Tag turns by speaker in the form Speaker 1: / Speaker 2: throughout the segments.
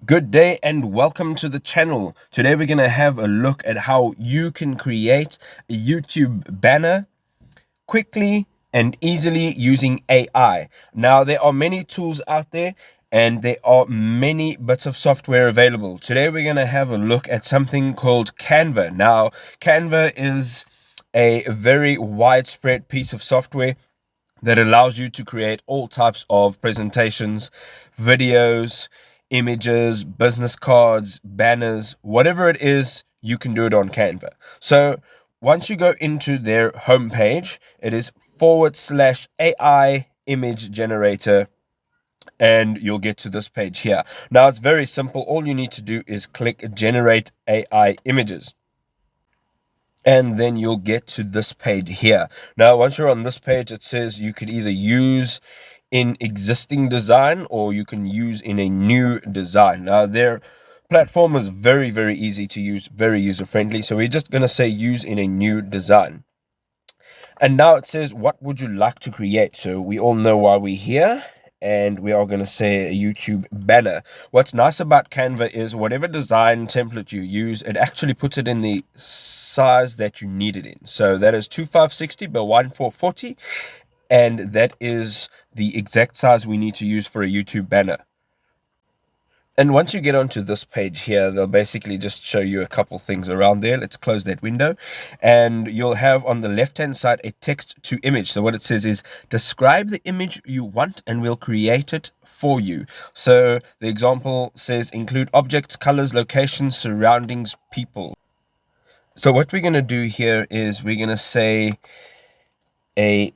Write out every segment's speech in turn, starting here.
Speaker 1: Good day and welcome to the channel. Today we're going to have a look at how you can create a YouTube banner quickly and easily using AI. Now there are many tools out there and there are many bits of software available. Today we're going to have a look at something called Canva. Now Canva is a very widespread piece of software that allows you to create all types of presentations, videos, images, business cards, banners, whatever it is, you can do it on Canva. So once you go into their homepage, it is /AI image generator, and you'll get to this page here. Now it's very simple. All you need to do is click generate AI images, and then you'll get to this page here. Now once you're on this page, it says you could either use in existing design or you can use in a new design. Now their platform is very easy to use, very user friendly, so we're just going to say use in a new design. And now it says what would you like to create. So we all know why we're here, and we are going to say a YouTube banner. What's nice about Canva is whatever design template you use, it actually puts it in the size that you need it in. So that is 2560 by 1440, and that is the exact size we need to use for a YouTube banner. And once you get onto this page here, they'll basically just show you a couple things around there. Let's close that window. And you'll have on the left-hand side a text to image. So what it says is describe the image you want and we'll create it for you. So the example says include objects, colors, locations, surroundings, people. So what we're going to do here is we're going to say a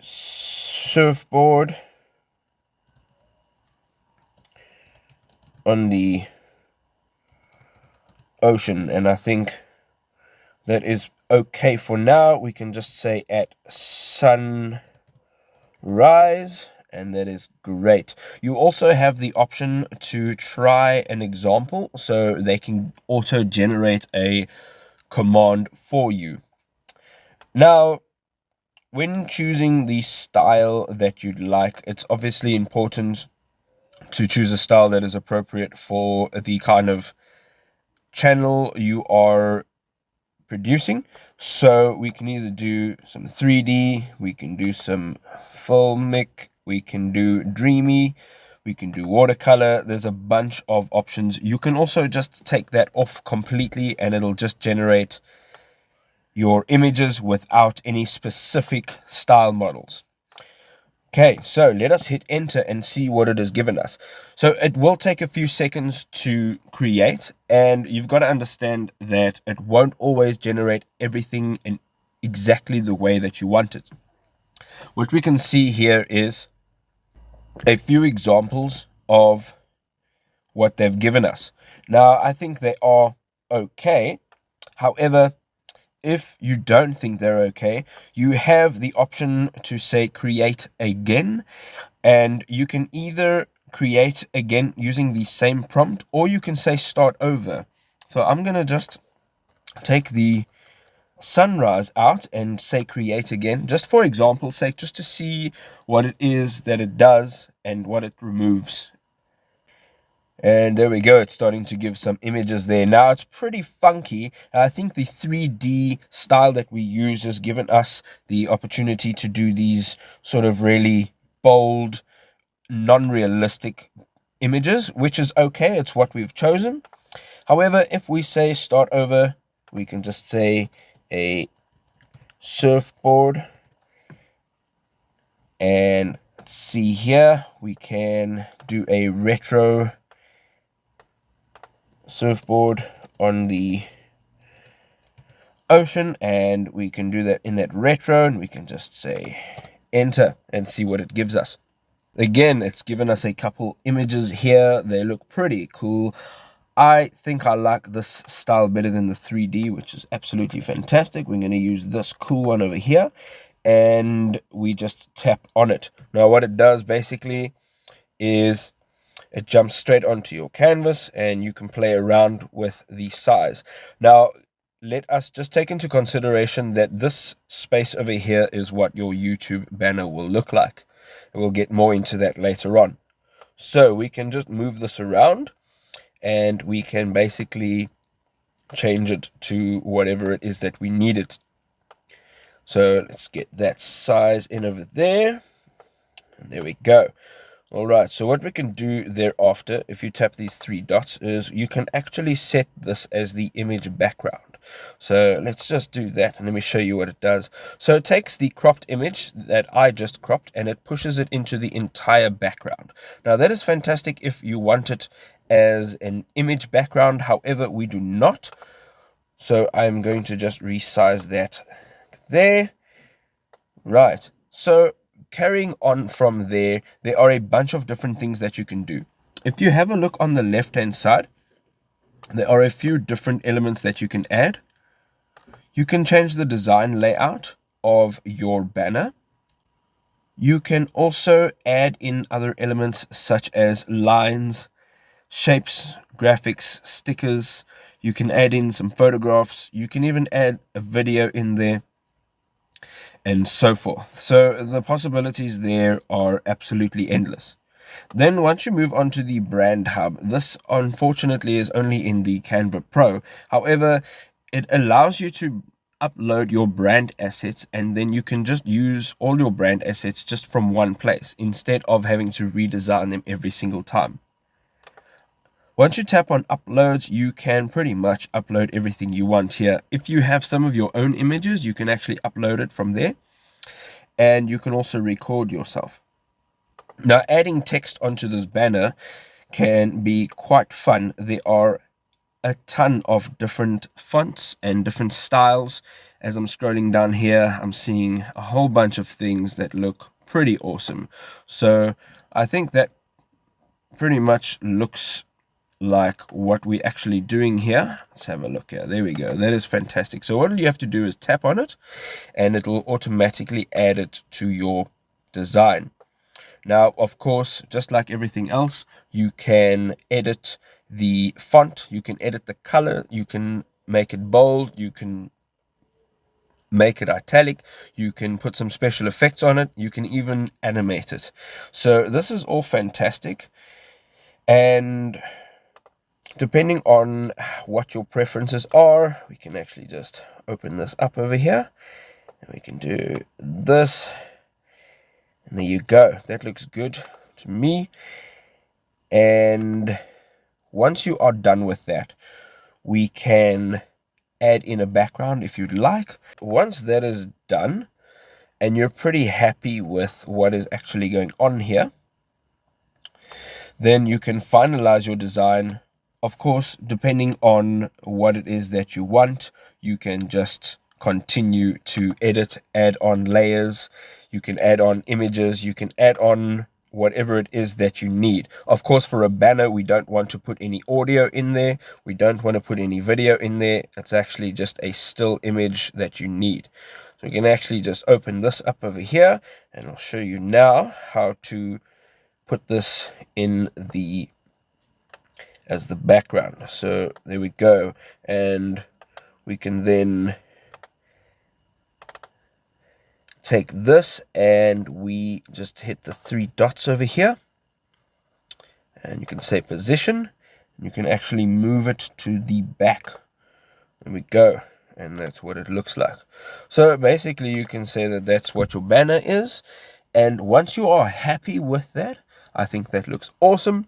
Speaker 1: surfboard on the ocean, and I think that is okay for now. We can just say at sunrise, and that is great. You also have the option to try an example, so they can auto generate a command for you. Now when choosing the style that you'd like, it's obviously important to choose a style that is appropriate for the kind of channel you are producing. So we can either do some 3D, we can do some filmic, we can do dreamy, we can do watercolor. There's a bunch of options. You can also just take that off completely and it'll just generate your images without any specific style models. Okay, so let us hit enter and see what it has given us. So it will take a few seconds to create, and you've got to understand that it won't always generate everything in exactly the way that you want it. What we can see here is a few examples of what they've given us. Now, I think they are okay. However, if you don't think they're okay, you have the option to say create again, and you can either create again using the same prompt or you can say start over. So I'm gonna just take the sunrise out and say create again, just for example's sake, just to see what it is that it does and what it removes. And there we go, it's starting to give some images there. Now it's pretty funky. I think the 3D style that we use has given us the opportunity to do these sort of really bold, non-realistic images, which is okay, it's what we've chosen. However, if we say start over, we can just say a surfboard, and let's see here, we can do a retro surfboard on the ocean, and we can do that in that retro, and we can just say enter and see what it gives us. Again, it's given us a couple images here. They look pretty cool. I think I like this style better than the 3D, which is absolutely fantastic. We're going to use this cool one over here, and we just tap on it. Now what it does basically is it jumps straight onto your canvas and you can play around with the size. Now, let us just take into consideration that this space over here is what your YouTube banner will look like. We'll get more into that later on. So we can just move this around and we can basically change it to whatever it is that we need it. So let's get that size in over there, and there we go. All right, so what we can do thereafter, if you tap these three dots, is you can actually set this as the image background. So let's just do that, and let me show you what it does. So it takes the cropped image that I just cropped, and it pushes it into the entire background. Now that is fantastic if you want it as an image background. However, we do not. So I'm going to just resize that there. Right, so carrying on from there, there are a bunch of different things that you can do. If you have a look on the left hand side, there are a few different elements that you can add. You can change the design layout of your banner. You can also add in other elements such as lines, shapes, graphics, stickers. You can add in some photographs. You can even add a video in there, and so forth. So the possibilities there are absolutely endless. Then once you move on to the brand hub, this unfortunately is only in the Canva Pro. However, it allows you to upload your brand assets, and then you can just use all your brand assets just from one place instead of having to redesign them every single time. Once you tap on uploads, you can pretty much upload everything you want here. If you have some of your own images, you can actually upload it from there, and you can also record yourself. Now, adding text onto this banner can be quite fun. There are a ton of different fonts and different styles. As I'm scrolling down here, I'm seeing a whole bunch of things that look pretty awesome. So I think that pretty much looks like what we're actually doing here. Let's have a look here. There we go. That is fantastic. So what you have to do is tap on it, and it will automatically add it to your design. Now, of course, just like everything else, you can edit the font, you can edit the color, you can make it bold, you can make it italic, you can put some special effects on it, you can even animate it. So this is all fantastic, and depending on what your preferences are, we can actually just open this up over here, and we can do this, and there you go. That looks good to me. And once you are done with that, we can add in a background if you'd like. Once that is done and you're pretty happy with what is actually going on here, then you can finalize your design. Of course, depending on what it is that you want, you can just continue to edit, add on layers, you can add on images, you can add on whatever it is that you need. Of course, for a banner, we don't want to put any audio in there, we don't want to put any video in there. It's actually just a still image that you need. So you can actually just open this up over here, and I'll show you now how to put this in the as the background. So there we go, and we can then take this and we just hit the three dots over here, and you can say position, and you can actually move it to the back. There we go, and that's what it looks like. So basically you can say that that's what your banner is, and once you are happy with that, I think that looks awesome,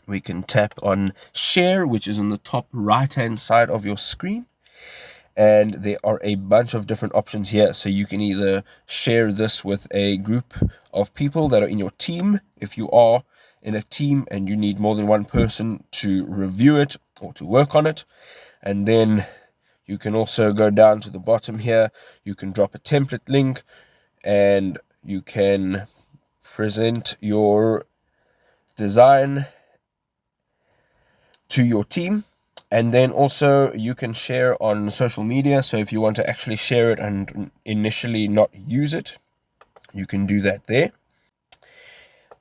Speaker 1: we can tap on share, which is on the top right hand side of your screen, and there are a bunch of different options here. So you can either share this with a group of people that are in your team, if you are in a team and you need more than one person to review it or to work on it. And then you can also go down to the bottom here, you can drop a template link, and you can present your design to your team. And then also you can share on social media. So if you want to actually share it and initially not use it, you can do that there.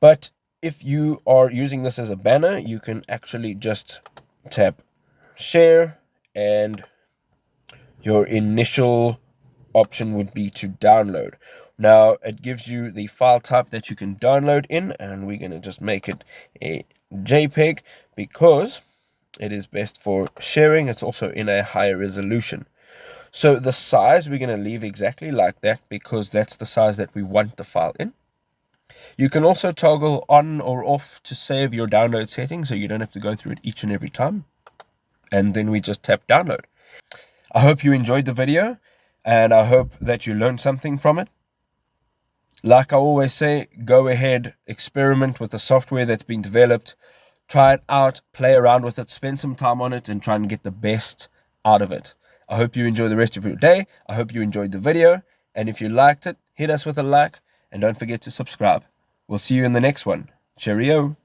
Speaker 1: But if you are using this as a banner, you can actually just tap share, and your initial option would be to download. Now it gives you the file type that you can download in, and we're going to just make it a JPEG because It is best for sharing. It's also in a higher resolution. So the size we're going to leave exactly like that because that's the size that we want the file in. You can also toggle on or off to save your download settings so you don't have to go through it each and every time. And then we just tap download. I hope you enjoyed the video and I hope that you learned something from it. Like I always say, go ahead, experiment with the software that's been developed, try it out, play around with it, spend some time on it, and try and get the best out of it. I hope you enjoy the rest of your day. I hope you enjoyed the video. And if you liked it, hit us with a like and don't forget to subscribe. We'll see you in the next one. Cheerio.